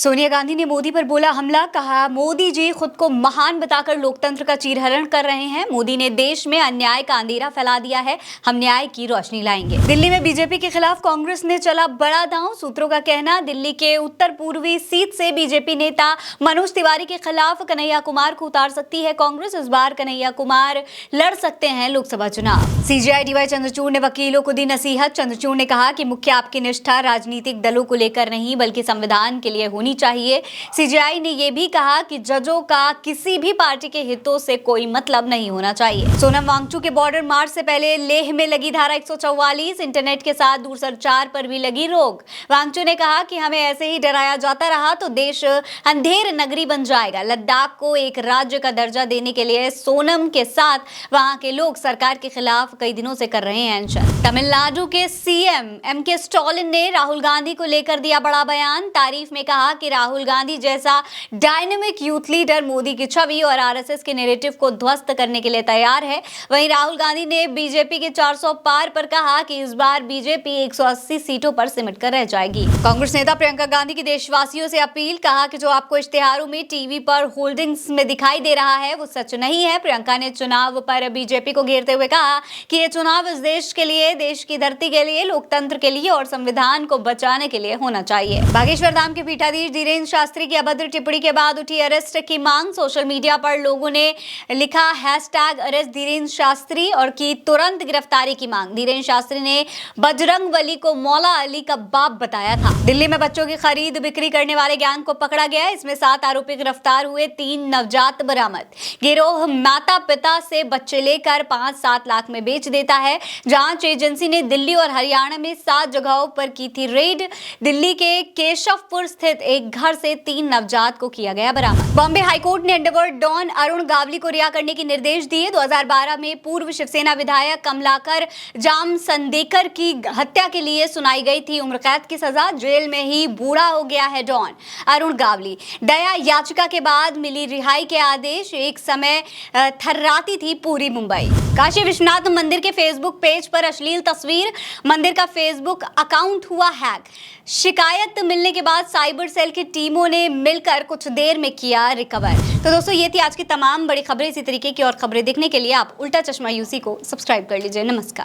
सोनिया गांधी ने मोदी पर बोला हमला, कहा मोदी जी खुद को महान बताकर लोकतंत्र का चीरहरण कर रहे हैं। मोदी ने देश में अन्याय का अंधेरा फैला दिया है, हम न्याय की रोशनी लाएंगे। दिल्ली में बीजेपी के खिलाफ कांग्रेस ने चला बड़ा दांव। सूत्रों का कहना, दिल्ली के उत्तर पूर्वी सीट से बीजेपी नेता मनोज तिवारी के खिलाफ कन्हैया कुमार को उतार सकती है कांग्रेस। इस बार कन्हैया कुमार लड़ सकते हैं लोकसभा चुनाव। सीजेआई डीवाई चंद्रचूड़ ने वकीलों को दी नसीहत। चंद्रचूड़ ने कहा कि मुख्य आपकी निष्ठा राजनीतिक दलों को लेकर नहीं बल्कि संविधान के लिए होनी चाहिए। सीजेआई ने यह भी कहा कि जजों का किसी भी पार्टी के हितों से कोई मतलब नहीं होना चाहिए। सोनम वांगचुक के बॉर्डर मार्च से पहले लेह में लगी धारा 144, इंटरनेट के साथ दूरसंचार पर भी लगी रोक। वांगचुक ने कहा कि हमें ऐसे ही डराया जाता रहा तो देश अंधेर नगरी बन जाएगा। लद्दाख को एक राज्य का दर्जा देने के लिए सोनम के साथ वहां के लोग सरकार के खिलाफ कई दिनों से कर रहे हैं अनशन। तमिलनाडु के सीएम एमके स्टालिन ने राहुल गांधी को लेकर दिया बड़ा बयान। तारीफ में कहा कि राहुल गांधी जैसा डायनेमिक यूथ लीडर मोदी की छवि और आरएसएस के नैरेटिव को ध्वस्त करने के लिए तैयार है। वहीं राहुल गांधी ने बीजेपी के 400 पार पर कहा कि इस बार बीजेपी 180 सीटों पर सिमट कर रह जाएगी। कांग्रेस नेता प्रियंका गांधी की देशवासियों से अपील, कहा कि जो आपको इश्तिहारों में, टीवी पर, होल्डिंग्स में दिखाई दे रहा है वो सच नहीं है। प्रियंका ने चुनाव पर बीजेपी को घेरते हुए कहा कि ये चुनाव इस देश के लिए, देश की धरती के लिए, लोकतंत्र के लिए और संविधान को बचाने के लिए होना चाहिए। बागेश्वर धाम के पीठाधीश धीरेन्द्र शास्त्री की अभद्र टिप्पणी के बाद उठी अरेस्ट की मांग। सोशल मीडिया पर लोगों ने लिखा #अरेस्ट धीरेन्द्र शास्त्री और की तुरंत गिरफ्तारी की मांग। धीरेन्द्र शास्त्री ने बजरंगबली को मौला अली का बाप बताया था। दिल्ली में बच्चों की खरीद बिक्री करने वाले गैंग को पकड़ा गया। इसमें 7 आरोपी गिरफ्तार हुए, 3 नवजात बरामद। गिरोह माता पिता से बच्चे लेकर 5-7 लाख में बेच देता है। जांच एजेंसी ने दिल्ली और हरियाणा में 7 जगहों पर की थी रेड। दिल्ली के केशवपुर स्थित एक घर से 3 नवजात को किया गया बरामद। बॉम्बे हाईकोर्ट ने अंडरवर्ल्ड डॉन अरुण गावली को रिहा करने के निर्देश दिए। 2012 में पूर्व शिवसेना विधायक कमलाकर जामसंदेकर की हत्या के लिए सुनाई गई थी उम्र कैद की सजा। जेल में ही बूढ़ा हो गया है डॉन अरुण गावली। दया याचिका के बाद मिली रिहाई के आदेश। एक समय थर्राती थी पूरी मुंबई। काशी विश्वनाथ मंदिर के फेसबुक पेज पर अश्लील तस्वीर, मंदिर का फेसबुक अकाउंट हुआ हैक। शिकायत मिलने के बाद साइबर सेल की टीमों ने मिलकर कुछ देर में किया रिकवर। तो दोस्तों, ये थी आज की तमाम बड़ी खबरें। इसी तरीके की और खबरें देखने के लिए आप उल्टा चश्मा यूसी को सब्सक्राइब कर लीजिए। नमस्कार।